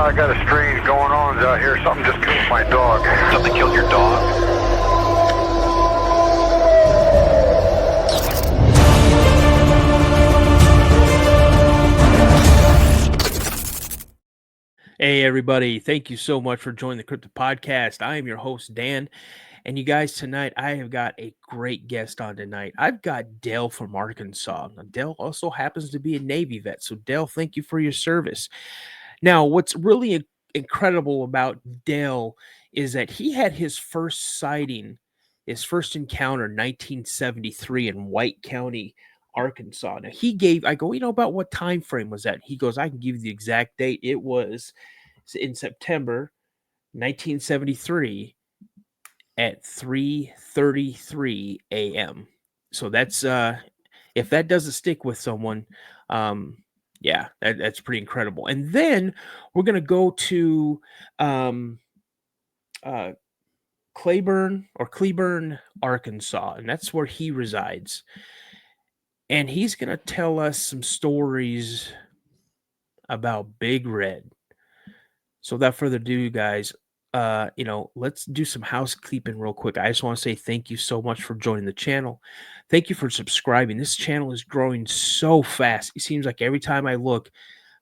I got a strange going on out here. Something just killed my dog. Something killed your dog? Hey, everybody. Thank you so much for joining the Cryptid Podcast. I am your host, Dan. And you guys, tonight, I have got a great guest on tonight. I've got Dale from Arkansas. Now, Dale also happens to be a Navy vet. So, Dale, thank you for your service. Now, what's really incredible about Dale is that he had his first sighting, his first encounter in 1973 in White County, Arkansas. Now, I go, about what time frame was that? He goes, I can give you the exact date. It was in September 1973 at 3:33 a.m. So that's if that doesn't stick with someone, that's pretty incredible. And then we're gonna go to Cleburne, Arkansas, and that's where he resides. And he's gonna tell us some stories about Big Red. So without further ado, guys, let's do some housekeeping real quick. I just want to say thank you so much for joining the channel. Thank you for subscribing. This channel is growing so fast. It seems like every time I look,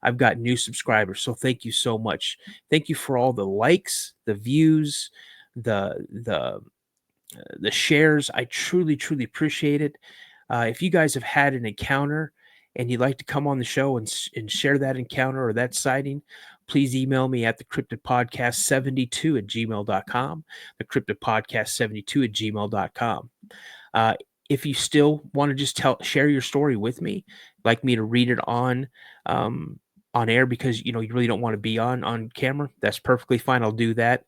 I've got new subscribers. So thank you so much. Thank you for all the likes, the views, the shares. I truly, truly appreciate it. If you guys have had an encounter and you'd like to come on the show and share that encounter or that sighting, please email me at the Cryptid Podcast 72 at gmail.com, the Cryptid Podcast 72 at gmail.com. If you still want to just share your story with me, like me to read it on air because you really don't want to be on camera, that's perfectly fine. I'll do that.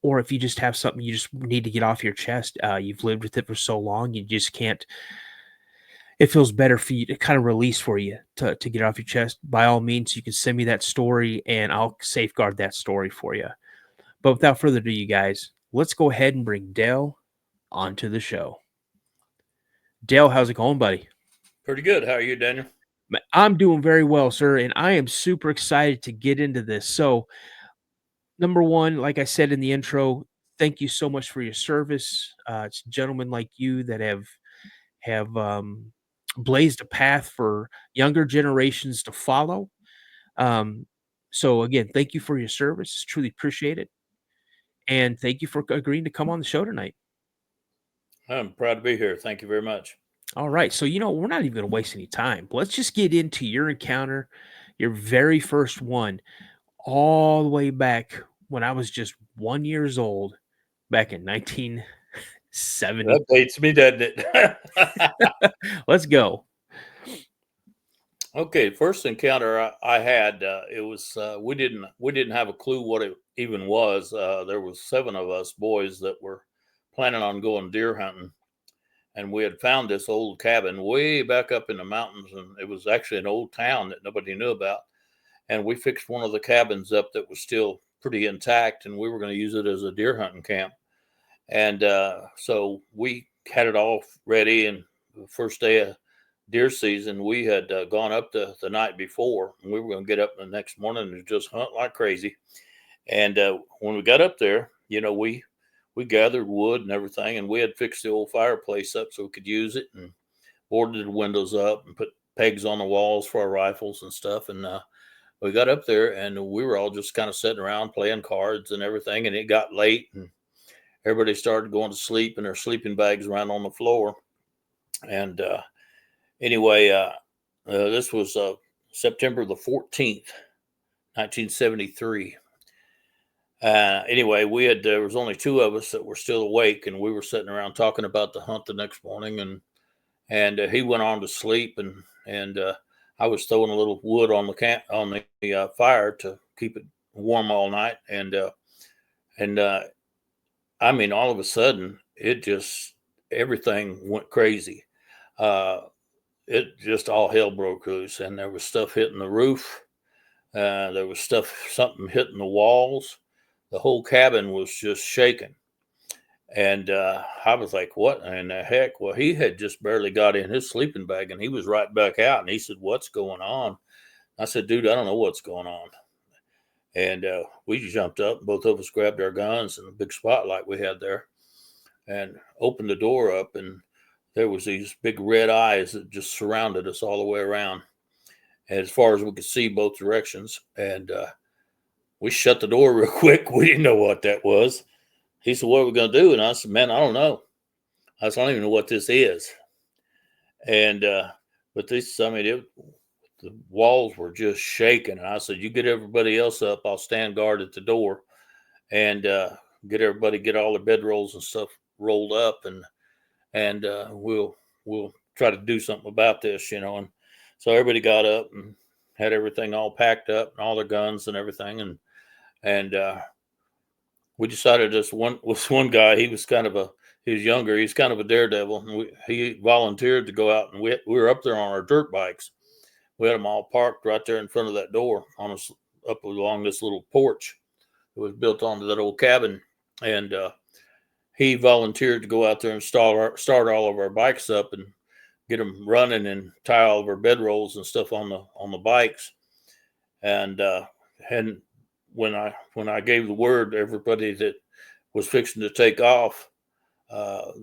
Or if you just have something you just need to get off your chest, you've lived with it for so long, you just can't. It feels better for you to kind of release for you to get off your chest. By all means, you can send me that story and I'll safeguard that story for you. But without further ado, you guys, let's go ahead and bring Dale onto the show. Dale, how's it going, buddy? Pretty good. How are you, Daniel? I'm doing very well, sir, and I am super excited to get into this. So, number one, like I said in the intro, thank you so much for your service. It's gentlemen like you that have blazed a path for younger generations to follow. So again, thank you for your service. Truly appreciate it. And thank you for agreeing to come on the show tonight. I'm proud to be here. Thank you very much. All right. So, we're not even going to waste any time. Let's just get into your encounter, your very first one, all the way back when I was just 1 year old, back in 1970. That dates me, doesn't it? Let's go. Okay, first encounter I had, it was we didn't have a clue what it even was. There was 7 of us boys that were planning on going deer hunting, and we had found this old cabin way back up in the mountains, and it was actually an old town that nobody knew about. And we fixed one of the cabins up that was still pretty intact, and we were going to use it as a deer hunting camp. And so we had it all ready, and the first day of deer season, we had gone up the night before, and we were going to get up the next morning and just hunt like crazy. And when we got up there, we gathered wood and everything, and we had fixed the old fireplace up so we could use it, and boarded the windows up and put pegs on the walls for our rifles and stuff. And we got up there, and we were all just kind of sitting around playing cards and everything, and it got late, and everybody started going to sleep in their sleeping bags around on the floor. And anyway, this was September the 14th, 1973. Anyway, there was only 2 of us that were still awake, and we were sitting around talking about the hunt the next morning. And he went on to sleep, and I was throwing a little wood on the fire to keep it warm all night. And I mean, all of a sudden, everything went crazy. It just all hell broke loose, and there was stuff hitting the roof. There was something hitting the walls. The whole cabin was just shaking. And I was like, what in the heck? Well, he had just barely got in his sleeping bag, and he was right back out. And he said, what's going on? I said, dude, I don't know what's going on. And we jumped up. Both of us grabbed our guns and a big spotlight we had there, and opened the door up. And there was these big red eyes that just surrounded us all the way around, as far as we could see both directions. And we shut the door real quick. We didn't know what that was. He said, "What are we going to do?" And I said, "Man, I don't know. I don't even know what this is." And but this, I mean, the walls were just shaking. And I said, "You get everybody else up. I'll stand guard at the door, and get all their bedrolls and stuff rolled up, and we'll try to do something about this, you know." And so everybody got up and had everything all packed up and all their guns and everything, and we decided this one guy. He was younger. He's kind of a daredevil. And he volunteered to go out, and we were up there on our dirt bikes. We had them all parked right there in front of that door up along this little porch that was built onto that old cabin. And he volunteered to go out there and start all of our bikes up and get them running and tie all of our bedrolls and stuff on the bikes. And when I gave the word, everybody that was fixing to take off,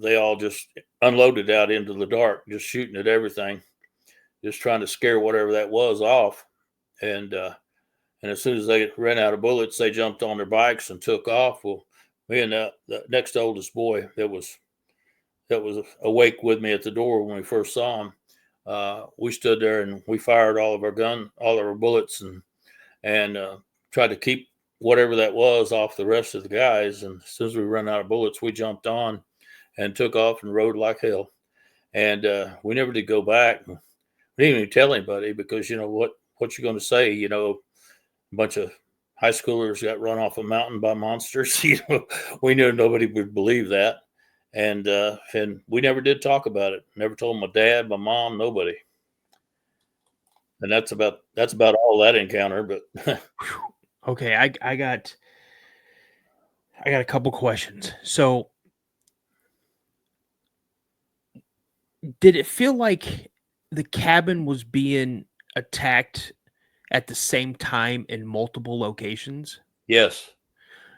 they all just unloaded out into the dark, just shooting at everything, just trying to scare whatever that was off. And as soon as they ran out of bullets, they jumped on their bikes and took off. Well, me and the next oldest boy that was awake with me at the door when we first saw him, we stood there and we fired all of our bullets, and tried to keep whatever that was off the rest of the guys. And as soon as we ran out of bullets, we jumped on and took off and rode like hell. And we never did go back. We didn't even tell anybody, because, you know, what you're going to say, you know, a bunch of high schoolers got run off a mountain by monsters. You know, we knew nobody would believe that. And we never did talk about it. Never told my dad, my mom, nobody. And that's about all that encounter. But okay, I got a couple questions. So, did it feel like the cabin was being attacked at the same time in multiple locations? yes,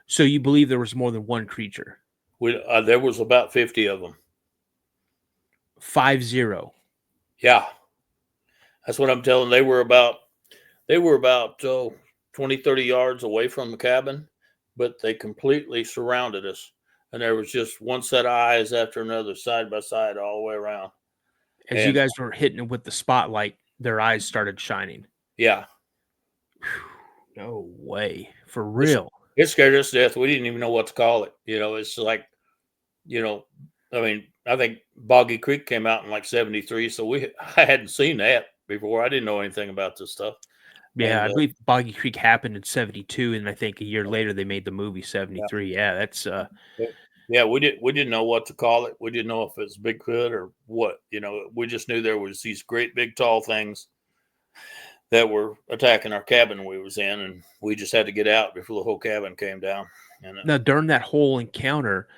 So you believe there was more than one creature? there was about 50 of them. 50. Yeah, that's what I'm telling. They were about 20, 30 yards away from the cabin, but they completely surrounded us. And there was just one set of eyes after another, side by side, all the way around. As you guys were hitting it with the spotlight, their eyes started shining. Yeah. No way. For real. It scared us to death. We didn't even know what to call it. You know, it's like, you know, I mean, I think Boggy Creek came out in like 73. So I hadn't seen that before. I didn't know anything about this stuff. Yeah, I believe Boggy Creek happened in 72, and I think a year later they made the movie 73. Yeah, that's yeah, we didn't know what to call it. We didn't know if it's Bigfoot or what. You know, we just knew there was these great big tall things that were attacking our cabin we was in, and we just had to get out before the whole cabin came down. And now, during that whole encounter,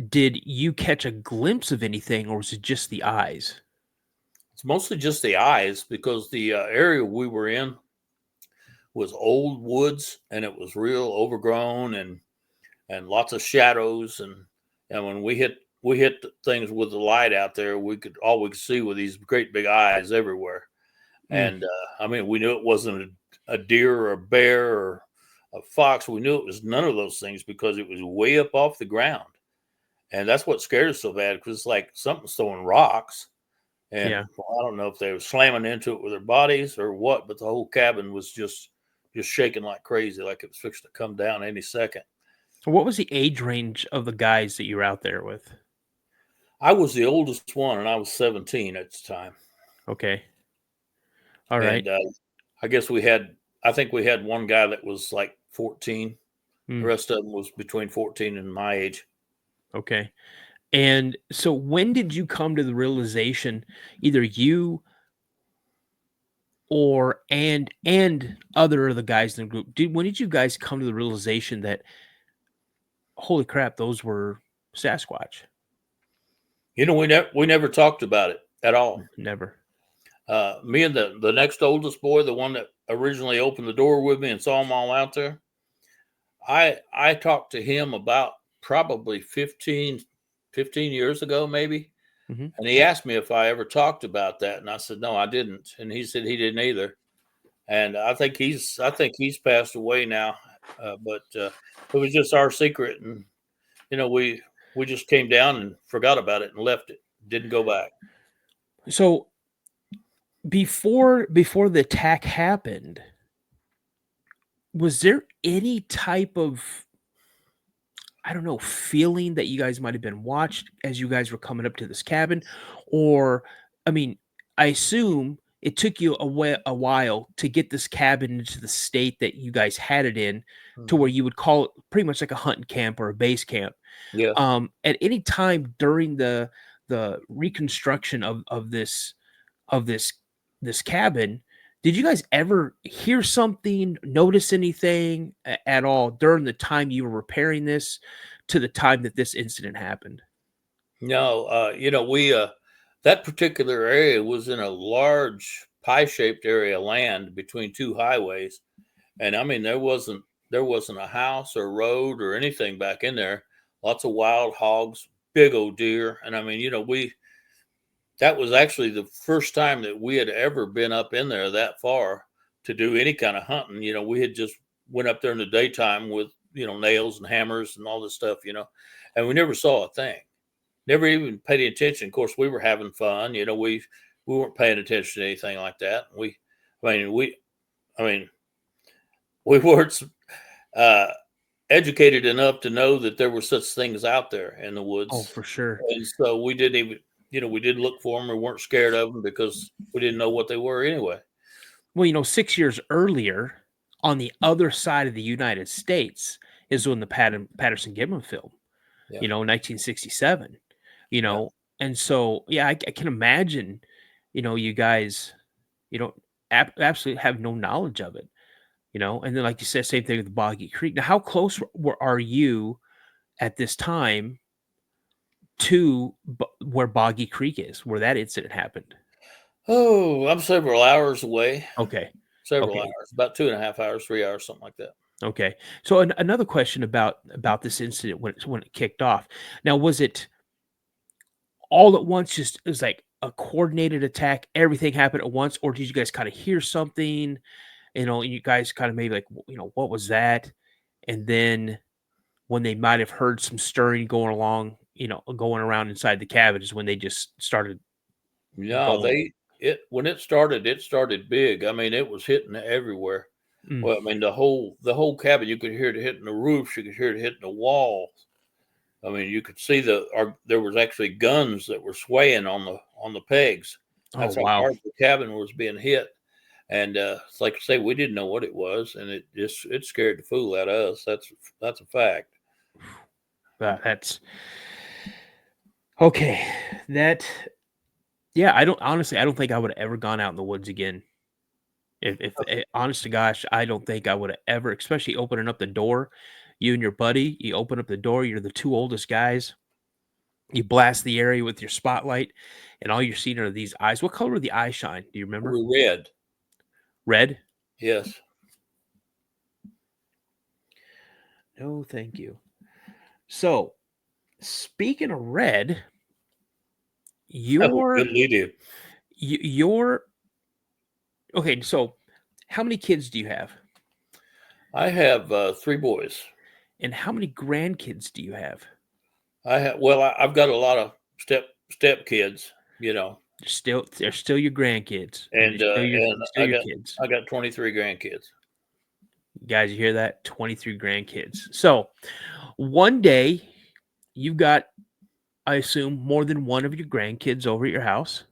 did you catch a glimpse of anything, or was it just the eyes? it's mostly just the eyes, because the area we were in was old woods, and it was real overgrown and lots of shadows, and when we hit the things with the light out there, we could see with these great big eyes everywhere. And I mean, we knew it wasn't a deer or a bear or a fox. We knew it was none of those things, because it was way up off the ground. And that's what scared us so bad, because it's like something's throwing rocks. And I don't know if they were slamming into it with their bodies or what, but the whole cabin was just shaking like crazy, like it was fixed to come down any second. What was the age range of the guys that you were out there with? I was the oldest one, and I was 17 at the time. Okay. All right. And I think we had one guy that was like 14. The rest of them was between 14 and my age. Okay. And so when did you come to the realization, either you or and other of the guys in the group, when did you guys come to the realization that, holy crap, those were Sasquatch? You know, we never talked about it at all. Never. Me and the next oldest boy, the one that originally opened the door with me and saw them all out there, I talked to him about probably 15 years ago, maybe. Mhm. And he asked me if I ever talked about that. And I said, no, I didn't. And he said he didn't either. And I think he's passed away now. But it was just our secret. And, we just came down and forgot about it and left it. Didn't go back. So before the attack happened, was there any type of, I don't know, feeling that you guys might have been watched as you guys were coming up to this cabin? Or, I mean, I assume it took you a while to get this cabin into the state that you guys had it in, to where you would call it pretty much like a hunting camp or a base camp. Yeah. At any time during the reconstruction of this cabin, did you guys ever hear something, notice anything at all during the time you were repairing this to the time that this incident happened? No, we that particular area was in a large pie-shaped area of land between two highways, and I mean there wasn't a house or road or anything back in there. Lots of wild hogs, big old deer, and I mean, that was actually the first time that we had ever been up in there that far to do any kind of hunting. We had just went up there in the daytime with nails and hammers and all this stuff, and we never saw a thing. Never even paid any attention. Of course, we were having fun. We weren't paying attention to anything like that. I mean, we weren't educated enough to know that there were such things out there in the woods. Oh, for sure. And so we didn't even, we didn't look for them or weren't scared of them because we didn't know what they were anyway. Well, 6 years earlier, on the other side of the United States, is when the Patterson Gimlin film, Yeah. 1967. Yeah. And so, yeah, I can imagine, you guys, absolutely have no knowledge of it, and then, like you said, same thing with the Boggy Creek. Now, how close are you at this time to where Boggy Creek is, where that incident happened? Oh, I'm several hours away. Okay. Several Okay. hours, about 2.5 hours, 3 hours, something like that. Okay. So another question about this incident when it kicked off. Now, was it all at once? Just it was like a coordinated attack. Everything happened at once, or did you guys kind of hear something? And you guys kind of maybe like, what was that? And then when they might have heard some stirring going along, going around inside the cabin, is when they just started No, going. when it started big. I mean, it was hitting everywhere. Mm. Well, I mean, the whole cabin, you could hear it hitting the roofs, you could hear it hitting the walls. I mean, you could see there was actually guns that were swaying on the pegs. That's Oh, how wow. hard the cabin was being hit. And it's like I say, we didn't know what it was, and it scared the fool out of us. That's a fact. That's okay. Yeah, I don't think I would have ever gone out in the woods again. If honest to gosh, I don't think I would have ever, especially opening up the door. You and your buddy, you open up the door. You're the two oldest guys. You blast the area with your spotlight, and all you're seeing are these eyes. What color were the eyes shine? Do you remember? We read, Red? yes. No, thank you. So, speaking of red, your Good lead. your okay. So, how many kids do you have, I have 3 boys. and how many grandkids do you have? I've got a lot of step kids, They're still your grandkids, and still your kids. I got 23 grandkids. Guys, you hear that? 23 grandkids. So one day you've got, I assume, more than one of your grandkids over at your house,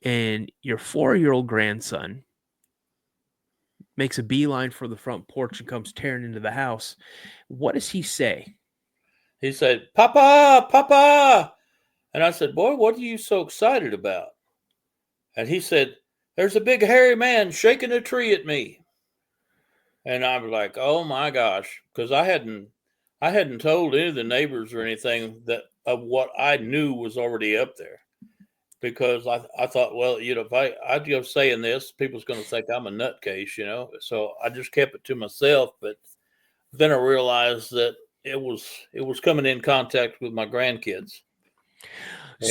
and your 4-year-old grandson makes a beeline for the front porch and comes tearing into the house. What does he say? He said, "Papa, Papa," and I said, "Boy, what are you so excited about?" And he said, "There's a big hairy man shaking a tree at me." And I was like, "Oh my gosh," because I hadn't told any of the neighbors or anything that of what I knew was already up there, because I thought, well, if I go saying this, people's going to think I'm a nutcase, So I just kept it to myself. But Then I realized that it was coming in contact with my grandkids. And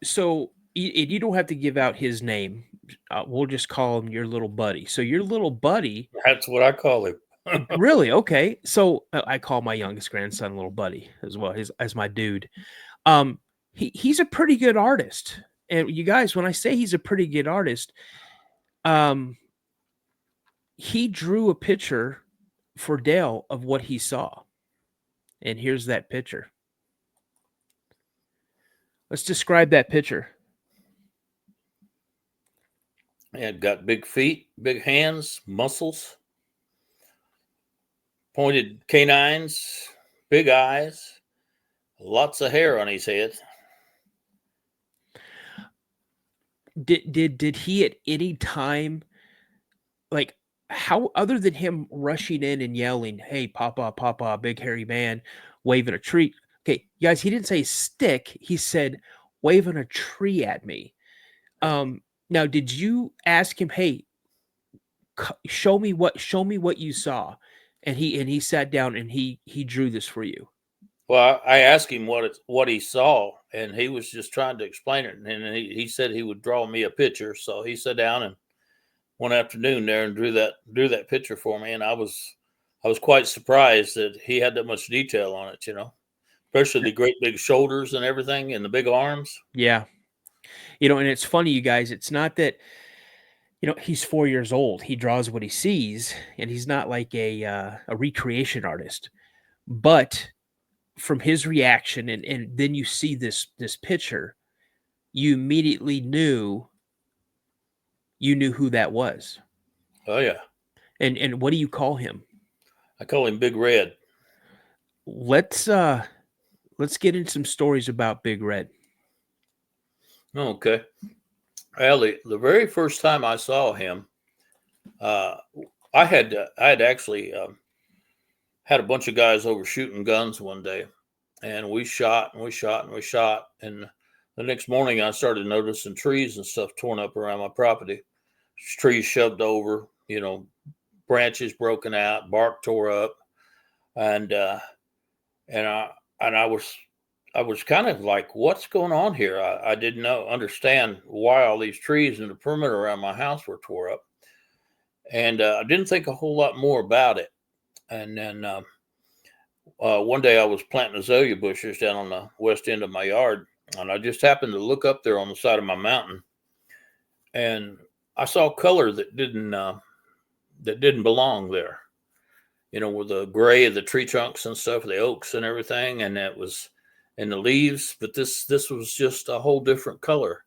So you don't have to give out his name. We'll just call him your little buddy. So your little buddy, that's what I call him. really? Okay. So I call my youngest grandson little buddy as well, as my dude. He's a pretty good artist. And you guys, when I say he's a pretty good artist, he drew a picture for Dale of what he saw. And here's that picture. Let's describe that picture. And got big feet, big hands, muscles, pointed canines, big eyes, lots of hair on his head. Did he at any time, like, how, other than him rushing in and yelling, "Hey, Papa, Papa, big hairy man, waving a tree." Okay, you guys, he didn't say stick. He said waving a tree at me. Now, did you ask him, "Hey, show me what you saw," and he sat down and he drew this for you? Well, I asked him what he saw, and he was just trying to explain it. And he said he would draw me a picture. So he sat down and one afternoon there and drew that picture for me. And I was quite surprised that he had that much detail on it, especially the great big shoulders and everything and the big arms. Yeah. And it's funny, you guys, it's not that, he's 4 years old. He draws what he sees, and he's not like a recreation artist. But from his reaction, and then you see this picture, you immediately knew who that was. Oh yeah. And what do you call him? I call him Big Red. Let's get into some stories about Big Red. Okay. Well, the very first time I saw him, I had actually had a bunch of guys over shooting guns one day, and we shot and we shot and we shot. And the next morning, I started noticing trees and stuff torn up around my property. Trees shoved over, branches broken out, bark tore up, and I was kind of like, what's going on here? I didn't understand why all these trees in the perimeter around my house were tore up. And I didn't think a whole lot more about it. And then one day I was planting azalea bushes down on the west end of my yard. And I just happened to look up there on the side of my mountain. And I saw color that didn't belong there. With the gray of the tree trunks and stuff, the oaks and everything. And that was in the leaves, but this was just a whole different color.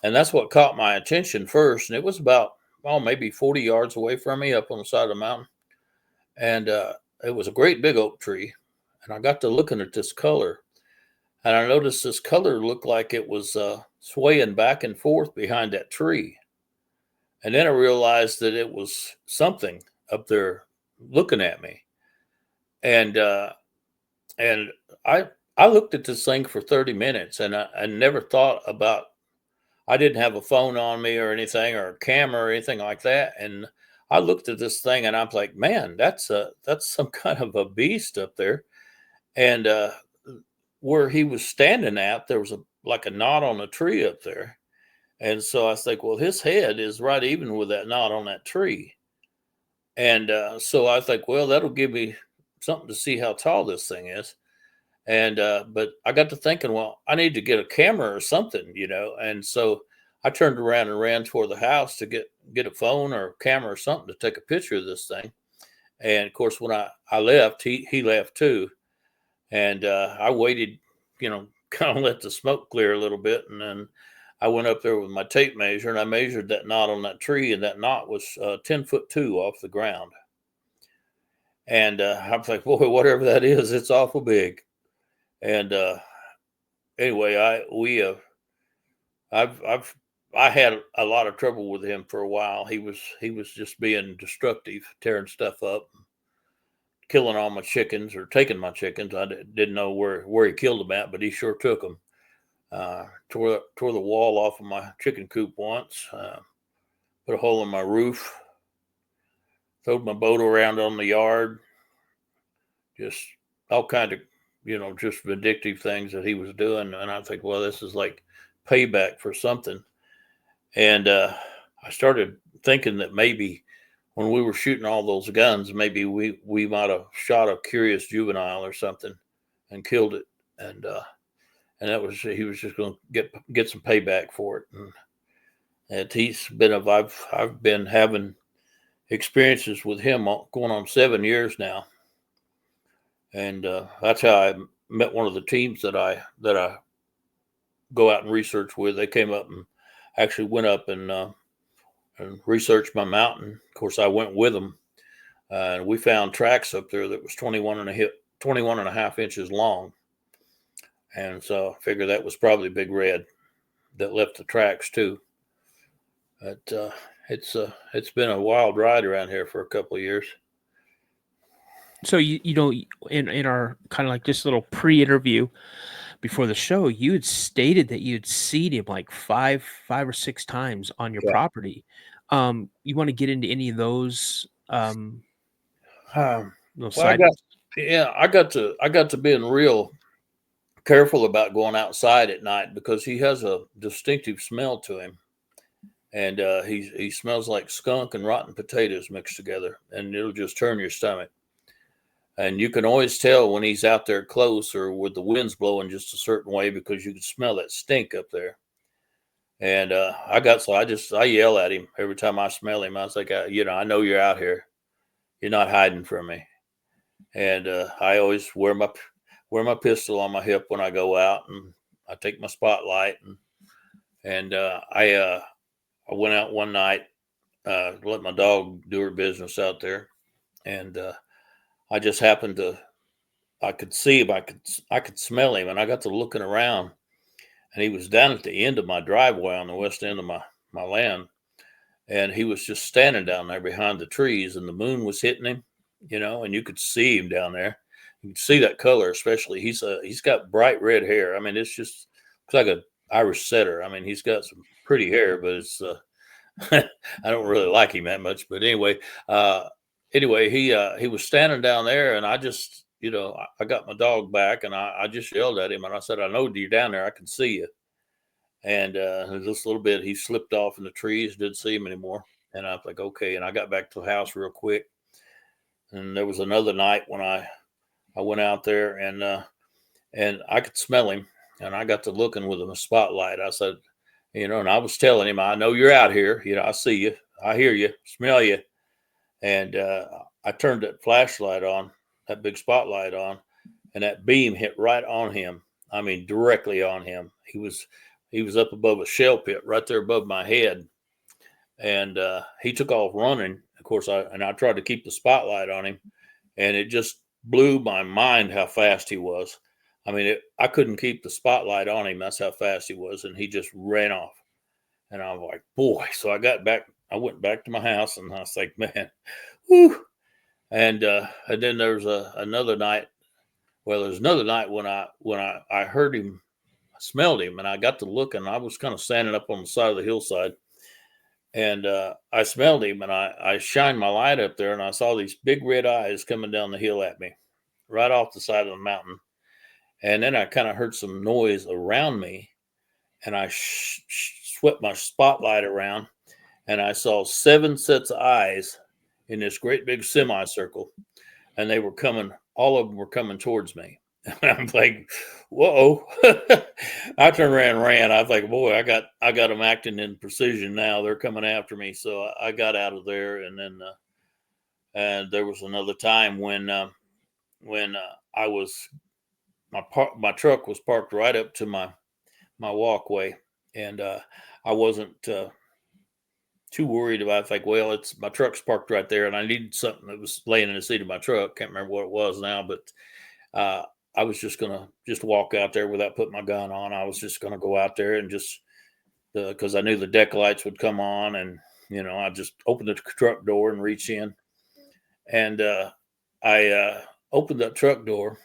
And that's what caught my attention first. And it was about, maybe 40 yards away from me up on the side of the mountain. And it was a great big oak tree. And I got to looking at this color. And I noticed this color looked like it was swaying back and forth behind that tree. And then I realized that it was something up there looking at me. And I looked at this thing for 30 minutes, and I never thought about, I didn't have a phone on me or anything, or a camera or anything like that. And I looked at this thing and I'm like, man, that's some kind of a beast up there. And where he was standing at, there was like a knot on a tree up there. And so I was like, well, his head is right even with that knot on that tree. And so I think, well, that'll give me something to see how tall this thing is. And but I got to thinking, well, I need to get a camera or something, And so I turned around and ran toward the house to get a phone or a camera or something to take a picture of this thing. And of course, when I left, he left too. And I waited, kind of let the smoke clear a little bit, and then I went up there with my tape measure and I measured that knot on that tree, and that knot was 10'2" off the ground. And I was like, boy, whatever that is, it's awful big. And anyway, I had a lot of trouble with him for a while. He was just being destructive, tearing stuff up, killing all my chickens or taking my chickens. I didn't know where he killed them at, but he sure took them. Tore the wall off of my chicken coop once. Put a hole in my roof. Throwed my boat around on the yard. just all kind of, just vindictive things that he was doing. And I think, well, this is like payback for something. And I started thinking that maybe when we were shooting all those guns, maybe we might have shot a curious juvenile or something and killed it. And that was, he was just going to get some payback for it. And I've been having experiences with him going on 7 years now. And that's how I met one of the teams that I go out and research with. They came up and actually went up and researched my mountain. Of course, I went with them, and we found tracks up there that was 21 and a half inches long. And so I figured that was probably Big Red that left the tracks too. But it's been a wild ride around here for a couple of years. So in our kind of like this little pre-interview before the show, you had stated that you'd seen him like five or six times on your property. You want to get into any of those? Those well, I got to being real careful about going outside at night because he has a distinctive smell to him, and he smells like skunk and rotten potatoes mixed together, and it'll just turn your stomach. And you can always tell when he's out there close or with the winds blowing just a certain way because you can smell that stink up there. And I yell at him every time I smell him. I was like, I know you're out here. You're not hiding from me. And I always wear my pistol on my hip when I go out, and I take my spotlight. And I went out one night, let my dog do her business out there, and I just happened to, I could see him, I could smell him, and I got to looking around, and he was down at the end of my driveway on the west end of my land, and he was just standing down there behind the trees, and the moon was hitting him, and you could see him down there. You could see that color, especially. He's got bright red hair. I mean, it's like an Irish setter. I mean, he's got some pretty hair, but it's I don't really like him that much. But anyway, he was standing down there, and I just, I got my dog back, and I just yelled at him, and I said, I know you're down there. I can see you. And just a little bit, he slipped off in the trees, didn't see him anymore. And I was like, okay. And I got back to the house real quick. And there was another night when I went out there, and I could smell him, and I got to looking with him a spotlight. I said, and I was telling him, I know you're out here. I see you. I hear you, smell you. And I turned that flashlight on, that big spotlight on, and that beam hit right on him. I mean, directly on him. He was up above a shell pit right there above my head. And he took off running. Of course, I tried to keep the spotlight on him, and it just blew my mind how fast he was. I mean, I couldn't keep the spotlight on him. That's how fast he was. And he just ran off. And I was like, boy. So I went back to my house, and I was like, man, whew. And then there's another night. Well, there's another night when I heard him, I smelled him, and I got to look, and I was kind of standing up on the side of the hillside, and I smelled him, and I shined my light up there, and I saw these big red eyes coming down the hill at me, right off the side of the mountain. And then I kind of heard some noise around me, and I swept my spotlight around, and I saw 7 sets of eyes in this great big semicircle, and they were coming. All of them were coming towards me. And I'm like, whoa. I turned around and ran. I was like, boy, I got them acting in precision now. They're coming after me. So I got out of there. And then and there was another time when I was, my truck was parked right up to my walkway. And I wasn't too worried about it. Like, well, my truck's parked right there, and I needed something that was laying in the seat of my truck. Can't remember what it was now, but I was just gonna walk out there without putting my gun on. I was just gonna go out there and just because I knew the deck lights would come on, and I just opened the truck door and reach in, and I opened that truck door,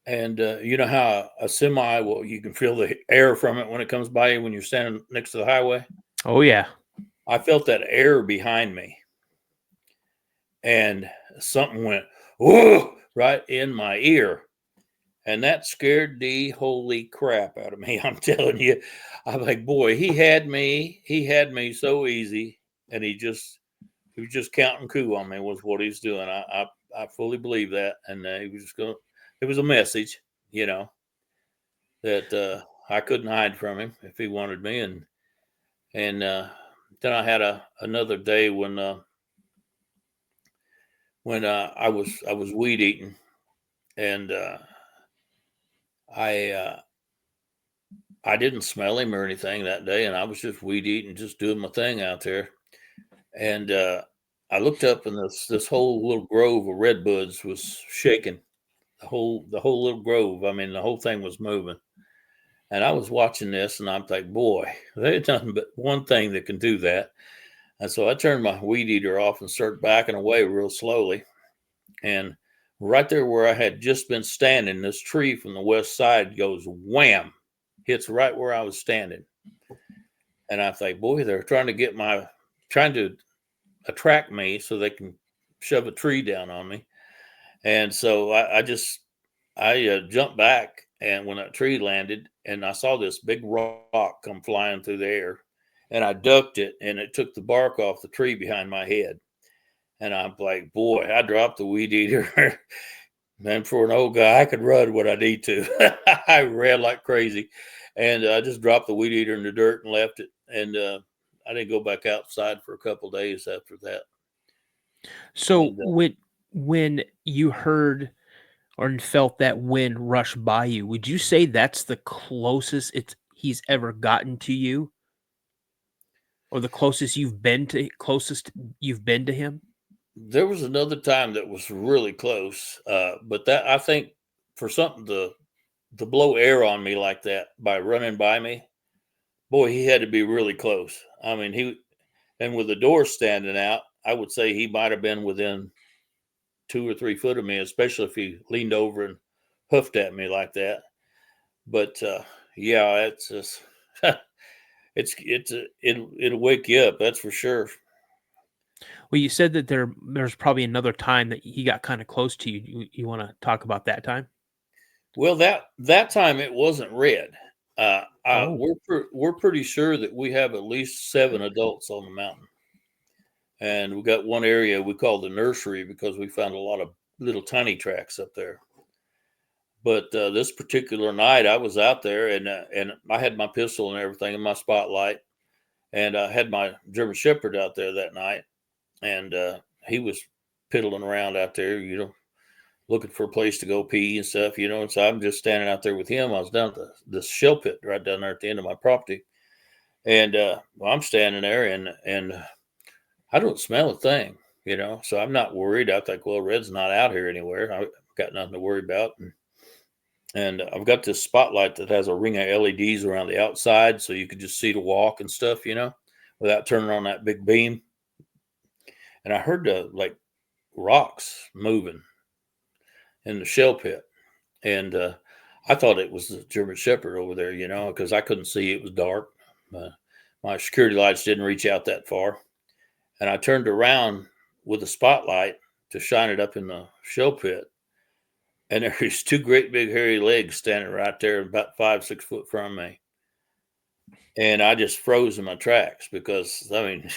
and you know how a semi, well, you can feel the air from it when it comes by you when you're standing next to the highway. Oh yeah. I felt that air behind me, and something went, whoa, right in my ear. And that scared the holy crap out of me. I'm telling you, I'm like, boy, he had me so easy. And he was just counting coup on me was what he's doing. I fully believe that. And he was just going, it was a message, that I couldn't hide from him if he wanted me. And then I had another day when I was weed eating, and I I didn't smell him or anything that day, and I was just weed eating, just doing my thing out there. And I looked up, and this whole little grove of redbuds was shaking. The whole little grove. I mean, the whole thing was moving. And I was watching this, and I'm like, boy, there's nothing but one thing that can do that. And so I turned my weed eater off and started backing away real slowly. And right there where I had just been standing, this tree from the west side goes wham, hits right where I was standing. And I think, boy, they're trying to attract me so they can shove a tree down on me. And so I jumped back, and when that tree landed, and I saw this big rock come flying through the air, and I ducked it, and it took the bark off the tree behind my head. And I'm like, boy, I dropped the weed eater. Man, for an old guy, I could run what I need to. I ran like crazy, and I just dropped the weed eater in the dirt and left it. And I didn't go back outside for a couple of days after that. So And, when you heard or felt that wind rush by you, would you say that's the closest he's ever gotten to you, or the closest you've been to him? there was another time that was really close, but that I think for something to blow air on me like that by running by me, boy, he had to be really close. I mean, and with the door standing out, I would say he might have been within 2 or 3 foot of me, especially if he leaned over and hoofed at me like that. But yeah, it's just it'll wake you up, that's for sure. Well, you said that there's probably another time that he got kind of close to you. You want to talk about that time? Well, that time it wasn't red. Oh, We're pretty sure that we have at least 7 adults on the mountain, and we got one area we call the nursery because we found a lot of little tiny tracks up there. But this particular night, I was out there, and I had my pistol and everything in my spotlight, and I had my German Shepherd out there that night, and he was piddling around out there, looking for a place to go pee and stuff, And so I'm just standing out there with him. I was down at the shell pit right down there at the end of my property, and I'm standing there, and I don't smell a thing, So I'm not worried. I think, well, Red's not out here anywhere. I've got nothing to worry about, and I've got this spotlight that has a ring of LEDs around the outside, so you could just see the walk and stuff, without turning on that big beam. And I heard the rocks moving in the shell pit. And I thought it was the German Shepherd over there, because I couldn't see. It was dark. My security lights didn't reach out that far. And I turned around with a spotlight to shine it up in the shell pit. And there was 2 great big hairy legs standing right there about 5-6 foot from me. And I just froze in my tracks because, I mean,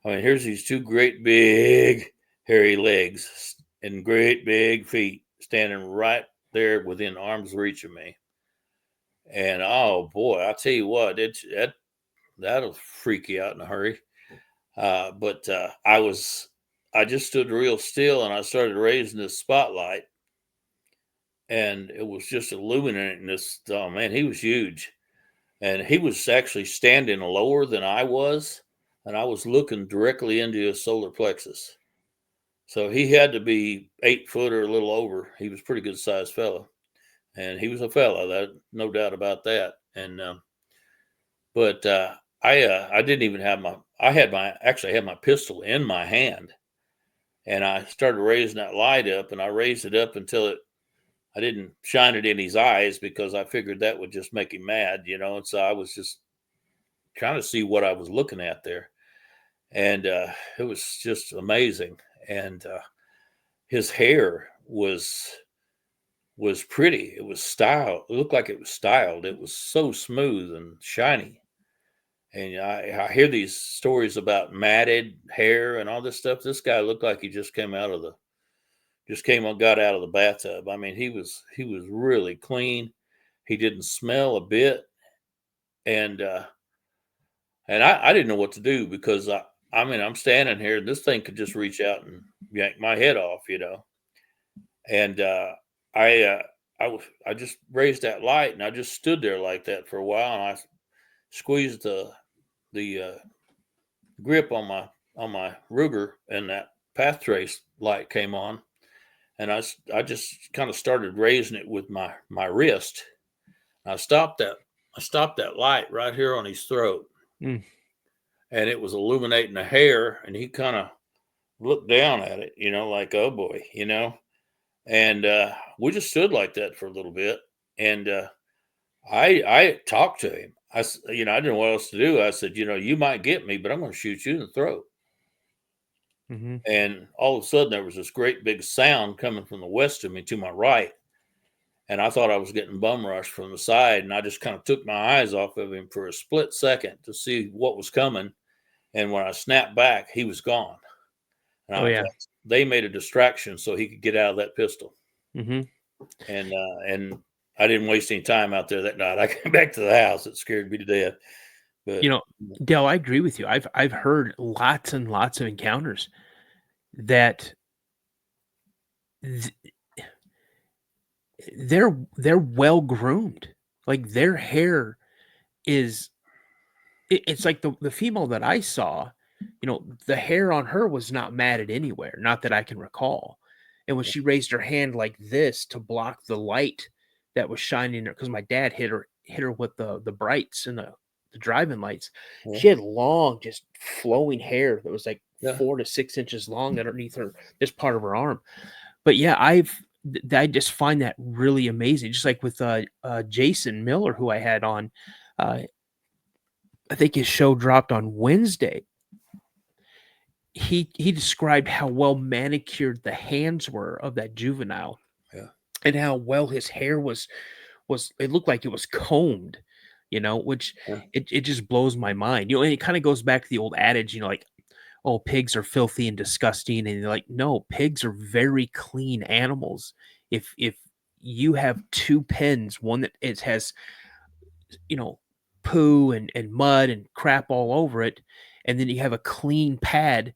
here's these 2 great big hairy legs and great big feet standing right there within arm's reach of me. And oh boy, I tell you what, that'll freak you out in a hurry. But I just stood real still, and I started raising this spotlight, and it was just illuminating this. Oh man, he was huge, and he was actually standing lower than I was, and I was looking directly into his solar plexus. So he had to be 8 foot or a little over. He was a pretty good sized fellow, and he was a fella, that no doubt about that. And but I didn't even have actually had my pistol in my hand, and I started raising that light up, and I raised it up until I didn't shine it in his eyes because I figured that would just make him mad, And so I was just trying to see what I was looking at there, and it was just amazing. And his hair was pretty. It was styled. It looked like it was styled. It was so smooth and shiny. And I hear these stories about matted hair and all this stuff. This guy looked like he just got out of the bathtub. I mean, he was really clean. He didn't smell a bit. And I didn't know what to do, because I mean, I'm standing here, this thing could just reach out and yank my head off, And I just raised that light, and I just stood there like that for a while, and I squeezed the grip on my Ruger, and that path trace light came on, and I just kind of started raising it with my wrist. I stopped that light right here on his throat, and it was illuminating the hair, and he kind of looked down at it, like, oh boy, and we just stood like that for a little bit, and I talked to him. I didn't know what else to do. I said, you might get me, but I'm going to shoot you in the throat. Mm-hmm. And all of a sudden, there was this great big sound coming from the west of me to my right. And I thought I was getting bum rushed from the side. And I just kind of took my eyes off of him for a split second to see what was coming. And when I snapped back, he was gone. And I thought they made a distraction so he could get out of that pistol. Mm-hmm. And I didn't waste any time out there that night. I came back to the house. It scared me to death. But Dale, I agree with you. I've heard lots and lots of encounters that they're well groomed. Like, their hair is, it's like the female that I saw, the hair on her was not matted anywhere, not that I can recall. And when she raised her hand like this to block the light that was shining, because my dad hit her with the brights and the driving lights. Yeah. She had long, just flowing hair that was like 4 to 6 inches long underneath her, this part of her arm. But yeah, I just find that really amazing. Just like with Jason Miller, who I had on, I think his show dropped on Wednesday. He described how well manicured the hands were of that juvenile, and how well his hair was. It looked like it was combed, which it just blows my mind. And it kind of goes back to the old adage, like, oh, pigs are filthy and disgusting, and you're like, no, pigs are very clean animals. If you have two pens, one that it has, poo and mud and crap all over it, and then you have a clean pad,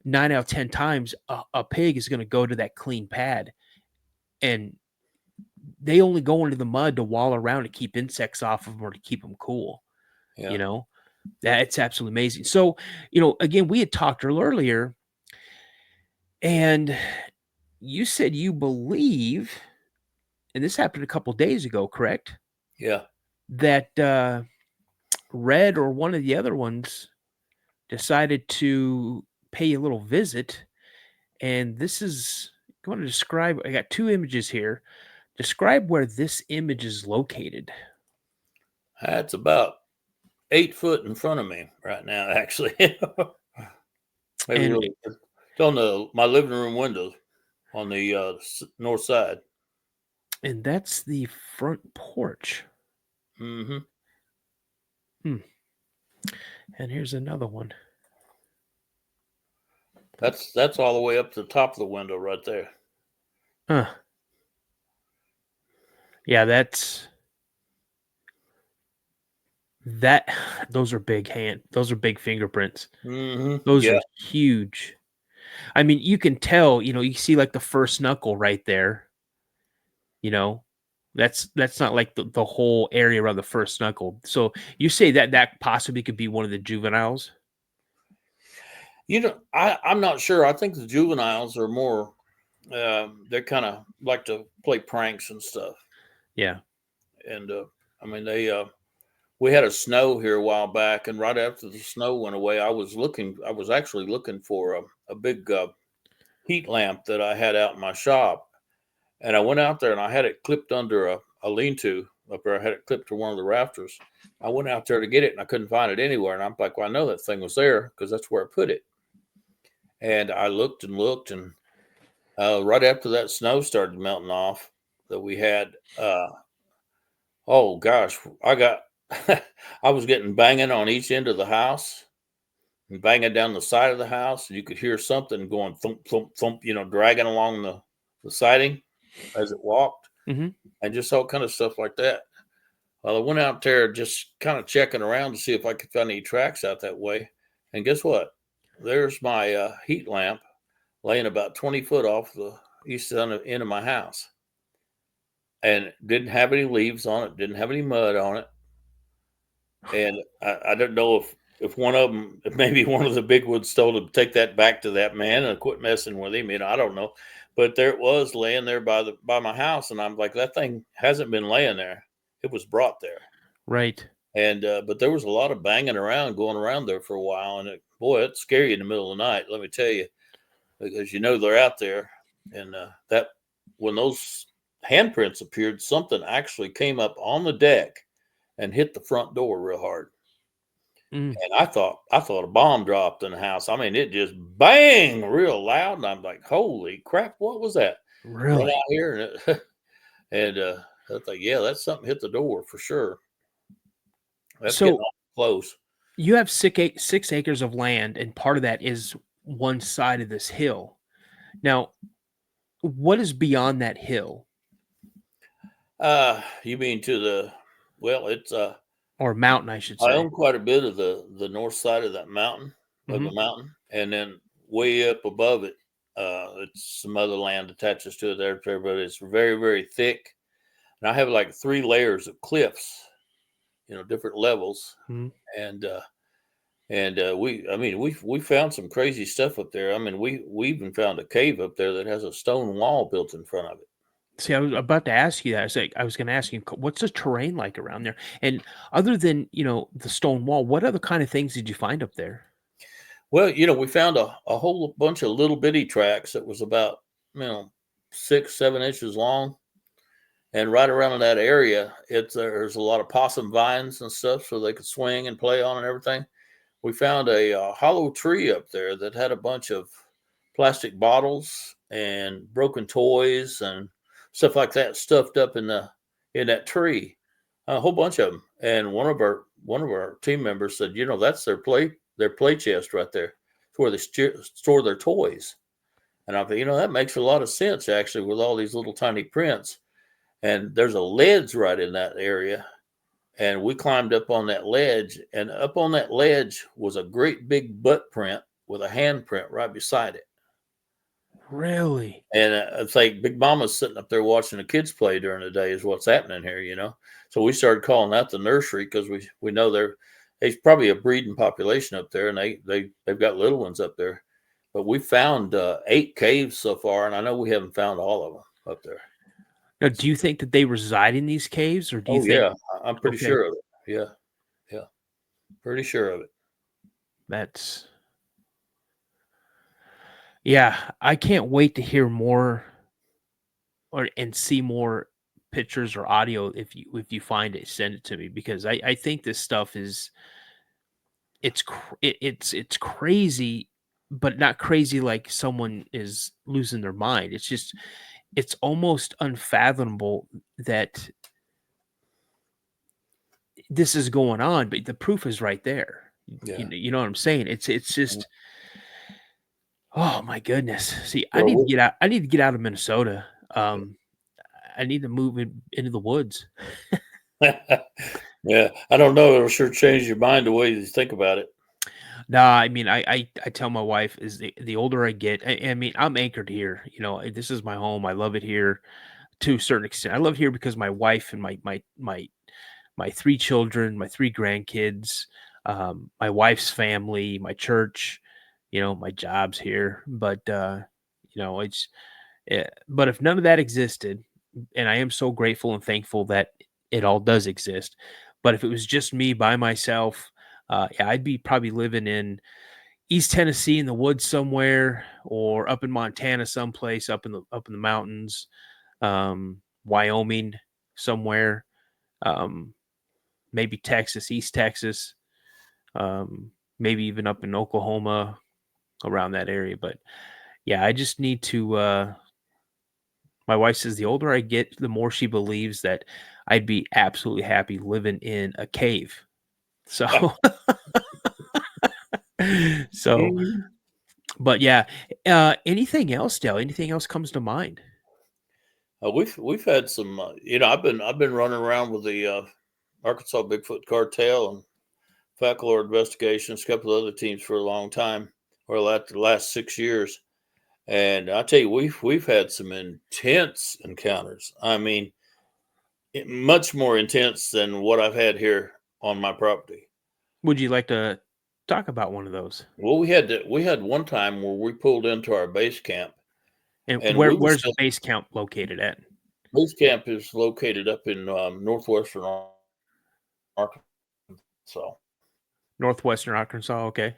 9 out of 10 times a pig is going to go to that clean pad, and they only go into the mud to wallow around to keep insects off of them or to keep them cool. That's absolutely amazing. So, again, we had talked earlier, and you said you believe, and this happened a couple days ago, correct? Yeah. That Red or one of the other ones decided to pay a little visit, and this is going to describe. I got 2 images here. Describe where this image is located. It's about 8 foot in front of me right now, actually. It's on my living room windows on the north side. And that's the front porch. Mm-hmm. And here's another one. That's all the way up to the top of the window right there. Huh. Yeah, those are big fingerprints. Mm-hmm. Those are huge. I mean, you can tell, you see like the first knuckle right there. That's not like the whole area around the first knuckle. So you say that possibly could be one of the juveniles? I'm not sure. I think the juveniles are more, they kind of like to play pranks and stuff. Yeah. And I mean, we had a snow here a while back, and right after the snow went away, I was actually looking for a big heat lamp that I had out in my shop. And I went out there and I had it clipped under a lean-to up there. I had it clipped to one of the rafters. I went out there to get it and I couldn't find it anywhere. And I'm like, well, I know that thing was there because that's where I put it. And I looked and looked, and Right after that snow started melting off, that we had. Oh gosh, I got. I was getting banging on each end of the house and banging down the side of the house, and you could hear something going thump, thump, thump. Dragging along the siding as it walked, Mm-hmm. and just all kind of stuff like that. Well, I went out there just kind of checking around to see if I could find any tracks out that way. And guess what? There's my heat lamp laying about 20 foot off the east end of my house. And didn't have any leaves on it, didn't have any mud on it. And I don't know if one of them, if maybe one of the big ones told him to take that back to that man and quit messing with him. I don't know. But there it was laying there by my house. And I'm like, that thing hasn't been laying there. It was brought there. Right. And but there was a lot of banging around going around there for a while, and boy, it's scary in the middle of the night, let me tell you, because they're out there. And that when those handprints appeared, something actually came up on the deck and hit the front door real hard. Mm. And I thought a bomb dropped in the house. I mean, it just bang real loud, and I'm like, holy crap, what was that? Really? Went out here and I thought, yeah, that's something hit the door for sure. That's getting close. You have 6 acres of land, and part of that is one side of this hill. Now, what is beyond that hill? You mean to the? Well, it's or mountain, I should say. I own quite a bit of the north side of that mountain, of the mountain, and then way up above it, it's some other land attaches to it there, but it's very, very thick. And I have like 3 layers of cliffs, different levels, and we found some crazy stuff up there. I mean, we even found a cave up there that has a stone wall built in front of it. See, I was about to ask you that. I was going to ask you, what's the terrain like around there? And other than, the stone wall, what other kind of things did you find up there? Well, we found a whole bunch of little bitty tracks that was about, 6-7 inches long. And right around in that area, there's a lot of possum vines and stuff so they could swing and play on and everything. We found a hollow tree up there that had a bunch of plastic bottles and broken toys and stuff like that stuffed up in that tree, a whole bunch of them. And one of our team members said, that's their play chest right there. It's where they store their toys. And I thought, that makes a lot of sense actually with all these little tiny prints. And there's a ledge right in that area. And we climbed up on that ledge, and up on that ledge was a great big butt print with a handprint right beside it. Really? And it's like Big Mama's sitting up there watching the kids play during the day is what's happening here, So we started calling that the nursery because we know there's probably a breeding population up there, and they've got little ones up there. But we found 8 caves so far, and I know we haven't found all of them up there. Now, do you think that they reside in these caves, or do you think? Yeah, I'm pretty sure of it. Yeah, pretty sure of it. Yeah, I can't wait to hear more and see more pictures or audio. If you find it, send it to me, because I think this stuff it's crazy, but not crazy like someone is losing their mind. It's almost unfathomable that this is going on, but the proof is right there. Yeah. You know what I'm saying? It's just, oh my goodness. See, Well, I need to get out of Minnesota. I need to move into the woods. Yeah, I don't know. It'll sure change your mind the way you think about it. No, I mean, I tell my wife, is the older I get, I mean, I'm anchored here. This is my home. I love it here to a certain extent. I love it here because my wife and my 3 children, my 3 grandkids, my wife's family, my church, my job's here. But but if none of that existed, and I am so grateful and thankful that it all does exist, but if it was just me by myself, I'd be probably living in East Tennessee in the woods somewhere, or up in Montana someplace, up in the mountains, Wyoming somewhere, maybe Texas, East Texas, maybe even up in Oklahoma, around that area. But yeah, I just need to My wife says the older I get, the more she believes that I'd be absolutely happy living in a cave. So, so, Mhm. but yeah. Anything else, Dale? Anything else comes to mind? We've had some. I've been running around with the Arkansas Bigfoot Cartel and Faculor Investigations, a couple of other teams for a long time, or the last 6 years. And I tell you, we've had some intense encounters. I mean, much more intense than what I've had here on my property. Would you like to talk about one of those? Well, we had one time where we pulled into our base camp, And and we were where's the still. base camp located at? Base camp is located up in northwestern Arkansas. Northwestern Arkansas. Okay.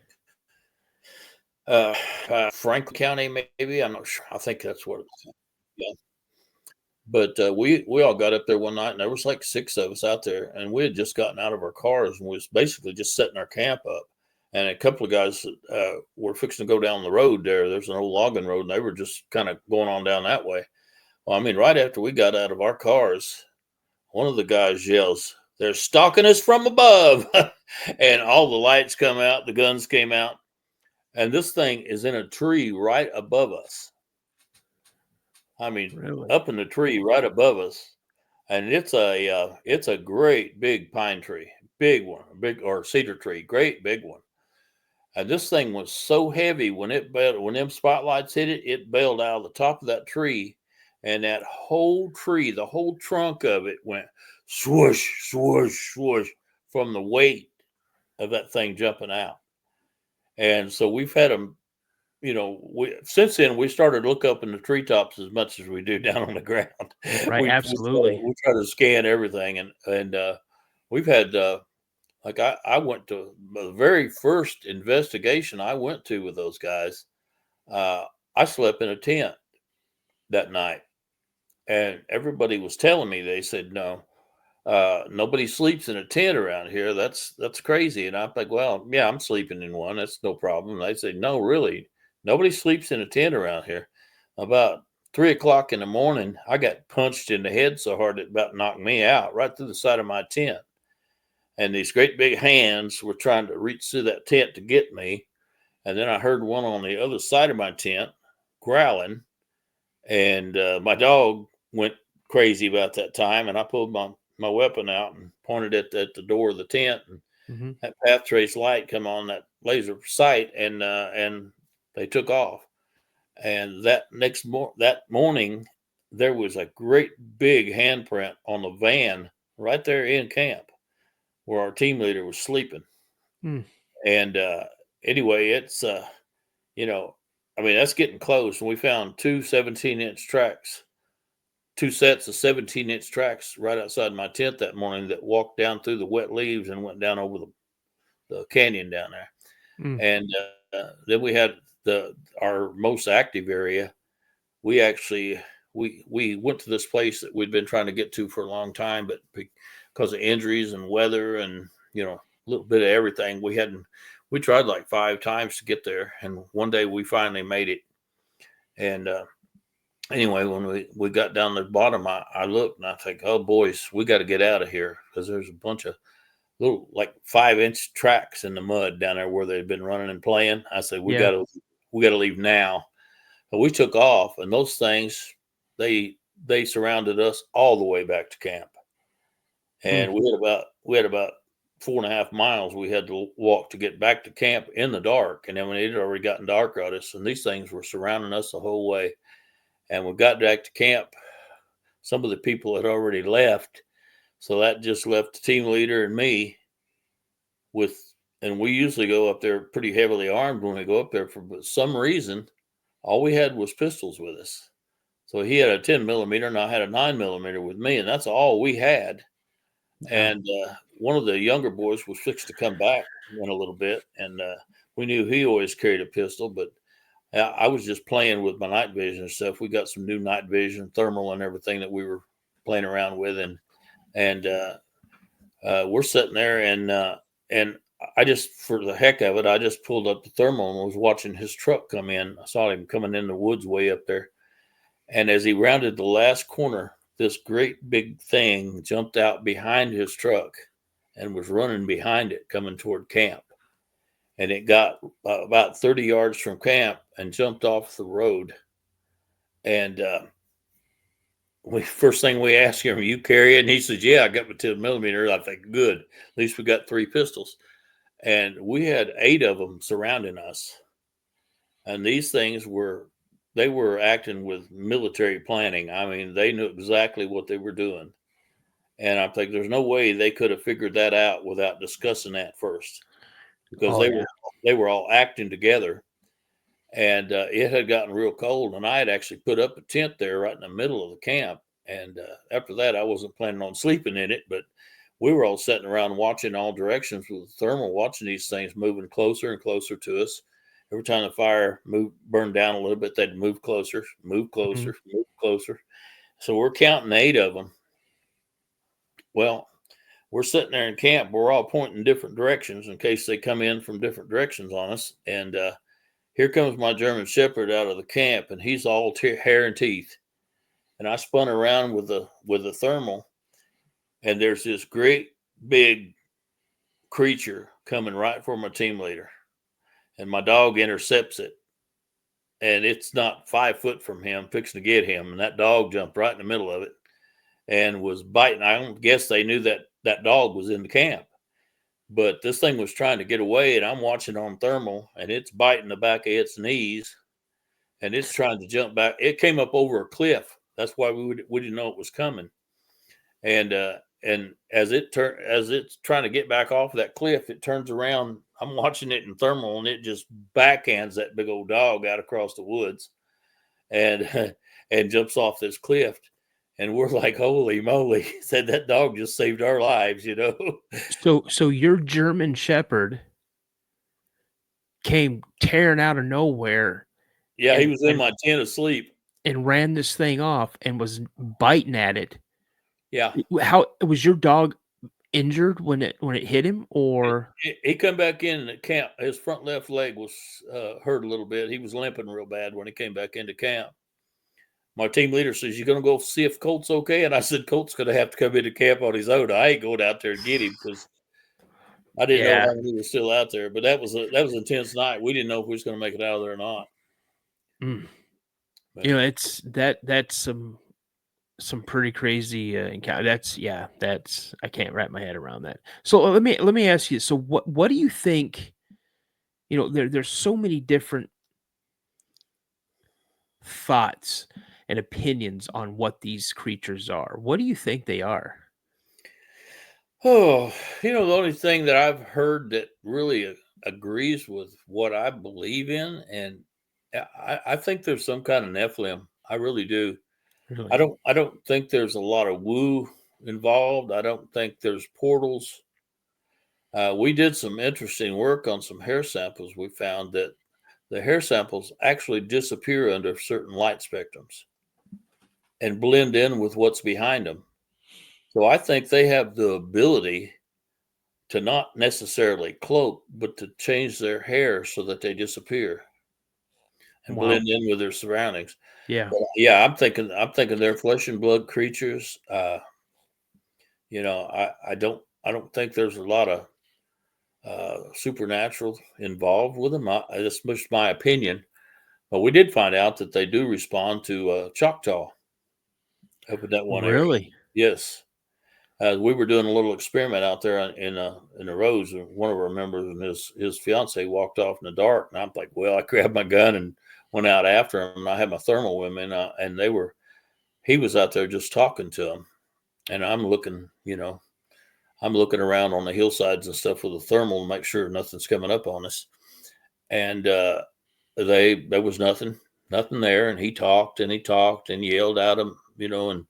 Uh, Franklin County, maybe. I'm not sure. I think that's what it's. Yeah. But we all got up there one night, and there was like 6 of us out there, and we had just gotten out of our cars and was basically just setting our camp up. And a couple of guys were fixing to go down the road there. There's an old logging road, and they were just kind of going on down that way. Well, I mean, right after we got out of our cars, one of the guys yells, "They're stalking us from above!" And all the lights come out, the guns came out, and this thing is in a tree right above us. I mean, Really? up in the tree right above us, and it's a great big pine tree, big one, big or cedar tree, great big one. And this thing was so heavy when when them spotlights hit it, it bailed out of the top of that tree, and that whole tree, the whole trunk of it went swoosh, swoosh, swoosh from the weight of that thing jumping out. And so we've had them, since then we started to look up in the treetops as much as we do down on the ground. Right. We Absolutely. we try to scan everything, and we've had like I went to the very first investigation I went to with those guys. Uh, I slept in a tent that night, and everybody was telling me, they said, no, nobody sleeps in a tent around here. That's crazy. And I'm like, well, yeah, I'm sleeping in one. That's no problem. And they say, no, really, nobody sleeps in a tent around here. About 3 o'clock in the morning, I got punched in the head so hard it about knocked me out right through the side of my tent. And these great big hands were trying to reach through that tent to get me. And then I heard one on the other side of my tent growling, and my dog went crazy about that time. And I pulled my weapon out and pointed it at the door of the tent. And Hmm. that path trace light come on, that laser sight, and they took off. And that morning, there was a great big handprint on the van right there in camp where our team leader was sleeping. Hmm. And anyway, it's you know, I mean, that's getting close. And we found 2 17-inch tracks, 2 sets of 17-inch tracks right outside my tent that morning that walked down through the wet leaves and went down over the canyon down there. Mm. And then we had our most active area. We actually we went to this place that we'd been trying to get to for a long time, but because of injuries and weather and a little bit of everything, we tried like 5 times to get there, and one day we finally made it. And anyway, when we got down to the bottom, I looked and I think, oh boys, we got to get out of here, because there's a bunch of little like 5-inch tracks in the mud down there where they'd been running and playing. I said, Yeah. we got to leave now. But we took off, and those things, they surrounded us all the way back to camp. Mm. And we had about 4.5 miles we had to walk to get back to camp in the dark. And then when it had already gotten dark on us, and these things were surrounding us the whole way. And we got back to camp, some of the people had already left. So that just left the team leader and me and we usually go up there pretty heavily armed when we go up there, for some reason, all we had was pistols with us. So he had a 10 millimeter and I had a 9 millimeter with me, and that's all we had. Yeah. And one of the younger boys was fixed to come back in a little bit, and we knew he always carried a pistol, but I was just playing with my night vision and stuff. We got some new night vision, thermal, and everything that we were playing around with, and we're sitting there, and I just, for the heck of it, I just pulled up the thermal and was watching his truck come in. I saw him coming in the woods way up there, And as he rounded the last corner, this great big thing jumped out behind his truck and was running behind it, coming toward camp. And it got about 30 yards from camp and jumped off the road. And first thing we asked him, "Are you carrying?" And he says, "Yeah, I got my 10 millimeter." I think, good. At least we got 3 pistols. And we had 8 of them surrounding us. And these things were acting with military planning. I mean, they knew exactly what they were doing. And I think there's no way they could have figured that out without discussing that first, because they were all acting together. And it had gotten real cold, and I had actually put up a tent there right in the middle of the camp. And after that, I wasn't planning on sleeping in it, but we were all sitting around watching all directions with the thermal, watching these things moving closer and closer to us. Every time the fire burned down a little bit, they'd move closer, move closer, move closer. So we're counting 8 of them. Well, we're sitting there in camp. We're all pointing different directions in case they come in from different directions on us. And here comes my German Shepherd out of the camp, and he's all hair and teeth. And I spun around with the thermal, and there's this great big creature coming right for my team leader. And my dog intercepts it, and it's not 5 foot from him, fixing to get him. And that dog jumped right in the middle of it and was biting. I don't guess they knew that dog was in the camp, but this thing was trying to get away, and I'm watching on thermal, and it's biting the back of its knees, and it's trying to jump back. It came up over a cliff. That's why we didn't know it was coming. And as it's trying to get back off that cliff, it turns around. I'm watching it in thermal, and it just backhands that big old dog out across the woods, and jumps off this cliff. And we're like, "Holy moly!" Said that dog just saved our lives, you know. So your German Shepherd came tearing out of nowhere. Yeah, he was in my tent asleep and ran this thing off and was biting at it. Yeah. How was your dog injured when it hit him, or he come back in the camp? His front left leg was hurt a little bit. He was limping real bad when he came back into camp. My team leader says, "You gonna go see if Colt's okay?" And I said, "Colt's gonna have to come into camp on his own. I ain't going out there and get him because I didn't know how he was still out there." But that was an intense night. We didn't know if we was gonna make it out of there or not. But, you know, it's that's some pretty crazy encounter. That's I can't wrap my head around that. So let me ask you. So what do you think? You know, there's so many different thoughts and opinions on what these creatures are. What do you think they are? Oh, the only thing that I've heard that really agrees with what I believe in, and I think there's some kind of Nephilim. I really do. Really? I don't think there's a lot of woo involved. I don't think there's portals. We did some interesting work on some hair samples. We found that the hair samples actually disappear under certain light spectrums and blend in with what's behind them. So I think they have the ability to not necessarily cloak, but to change their hair so that they disappear and blend in with their surroundings. Yeah. But yeah, I'm thinking they're flesh and blood creatures. I don't think there's a lot of supernatural involved with them. That's just my opinion. But we did find out that they do respond to Choctaw up in that one area. Really? Yes. We were doing a little experiment out there in the roads, and one of our members and his fiance walked off in the dark, and I'm like, well, I grabbed my gun and went out after him, and I had my thermal with me, and he was out there just talking to him, and I'm looking around on the hillsides and stuff with a thermal to make sure nothing's coming up on us, and there was nothing there, and he talked and yelled at him, and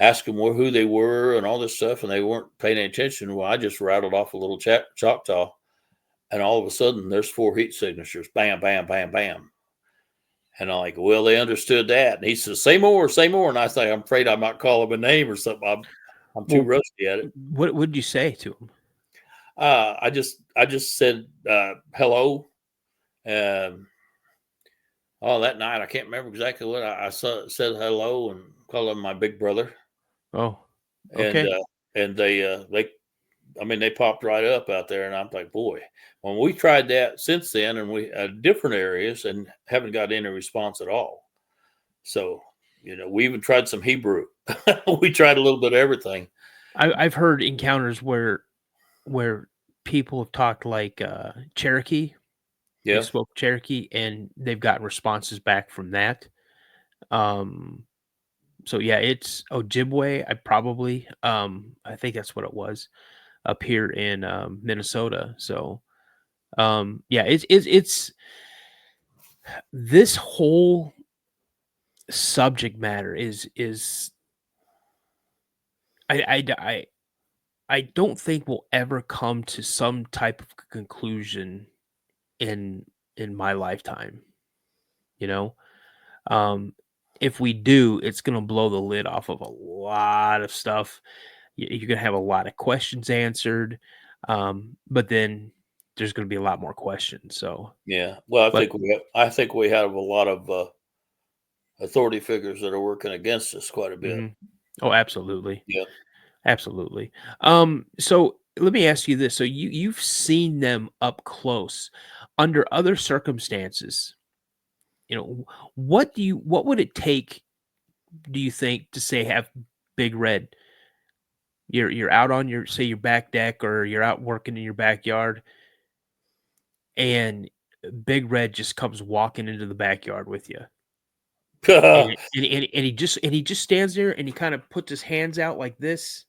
asked them who they were and all this stuff, and they weren't paying any attention. Well, I just rattled off a little Choctaw, and all of a sudden there's 4 heat signatures. Bam, bam, bam, bam. And I'm like, well, they understood that. And he says, say more. And I say, I'm afraid I might call him a name or something. I'm too rusty at it. What did you say to him? I just said hello. Oh, that night I can't remember exactly what I said hello and called him my big brother, Oh, and okay. they I mean they popped right up out there, and I'm like, boy, when we tried that since then, and we different areas and haven't got any response at all. So we even tried some Hebrew. We tried a little bit of everything. I've heard encounters where people have talked like Cherokee. They Yeah. spoke Cherokee, and they've gotten responses back from that. Um, so yeah, it's Ojibwe. I think that's what it was up here in Minnesota. So yeah, it's this whole subject matter is I I don't think we'll ever come to some type of conclusion in my lifetime. You know, um, if we do, it's gonna blow the lid off of a lot of stuff. You're gonna have a lot of questions answered, but then there's gonna be a lot more questions. So, Yeah. Well, but I think we have a lot of authority figures that are working against us quite a bit. mhm. Oh, absolutely, Yeah. absolutely. So let me ask you this: so you've seen them up close, under other circumstances. What would it take? Do you think to say have Big Red? You're out on your back deck, or you're out working in your backyard, and Big Red just comes walking into the backyard with you. And he just stands there, and he kind of puts his hands out like this,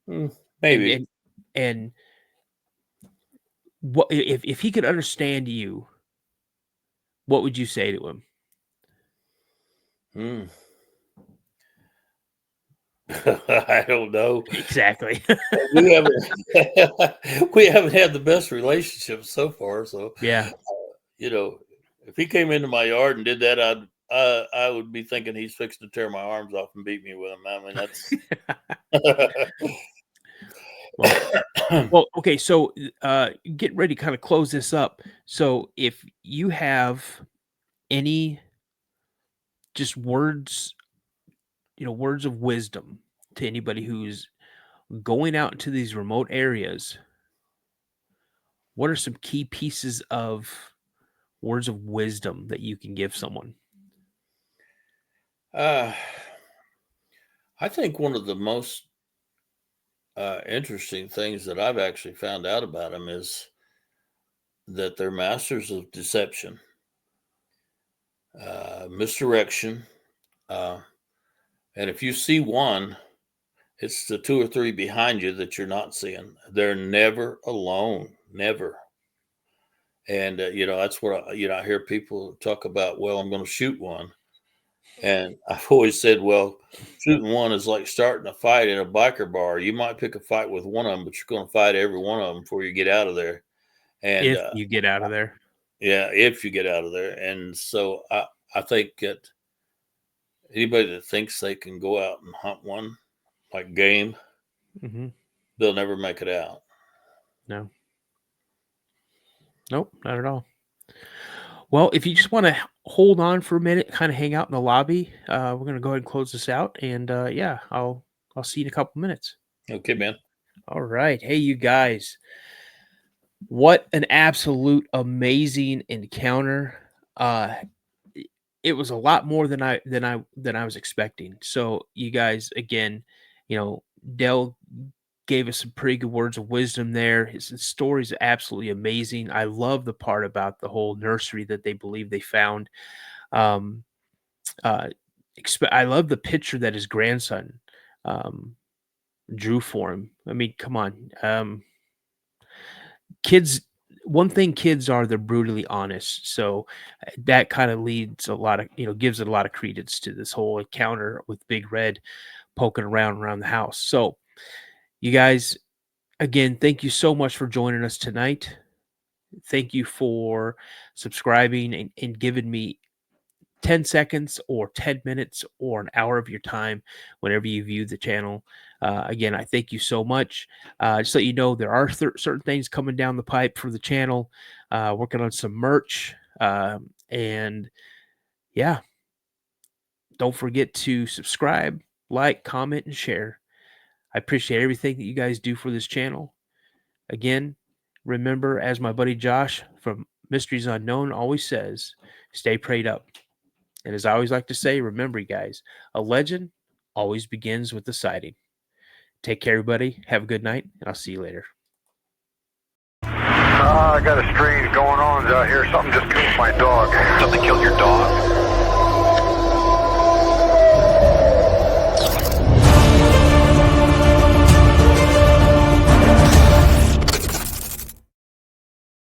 Hmm, and maybe. and what if he could understand you, what would you say to him? Hmm. I don't know. Exactly. We haven't we haven't had the best relationship so far. So Yeah. you know, if he came into my yard and did that, I would be thinking he's fixing to tear my arms off and beat me with them. I mean, that's Well well, okay, so, get ready to kinda close this up. So, if you have any just words of wisdom to anybody who's going out into these remote areas, what are some key pieces of words of wisdom that you can give someone? uh, I think one of the most interesting things that I've actually found out about them is that they're masters of deception, misdirection, uh, and if you see one, it's the two or three behind you that you're not seeing. They're never alone, never. And that's what I hear people talk about. Well, I'm going to shoot one, and I've always said, well, shooting one is like starting a fight in a biker bar. You might pick a fight with one of them, but you're going to fight every one of them before you get out of there. And If you get out of there. yeah, if you get out of there. And so I think that anybody that thinks they can go out and hunt one like game, Mhm. they'll never make it out. No. Nope, not at all. Well, if you just wanna hold on for a minute, kinda hang out in the lobby, we're gonna go ahead and close this out, and, yeah, I'll see you in a couple minutes. Okay, man. Alright. Hey, you guys. What an absolute amazing encounter. I it was a lot more than I was expecting. So, you guys, again, Dell gave us some pretty good words of wisdom there. His story is absolutely amazing. I love the part about the whole nursery that they believe they found. Um, uh, I love the picture that his grandson um, drew for him. I mean, come on, kids. One thing kids are, they're brutally honest. So that kind of leads a lot of, gives it a lot of credence to this whole encounter with Big Red poking around the house. So, you guys, again, thank you so much for joining us tonight. Thank you for subscribing and giving me 10 seconds or 10 minutes or an hour of your time whenever you view the channel. Again, I thank you so much. Just let you know, there are certain things coming down the pipe for the channel. Working on some merch And yeah, don't forget to subscribe, like, comment, and share. I appreciate everything that you guys do for this channel. Again, remember, as my buddy Josh from Mysteries Unknown always says, stay prayed up. And as I always like to say, remember, you guys, a legend always begins with a sighting. Take care, everybody. Have a good night, and I'll see you later. I got a strange going on out here. Something just killed my dog. Something killed your dog?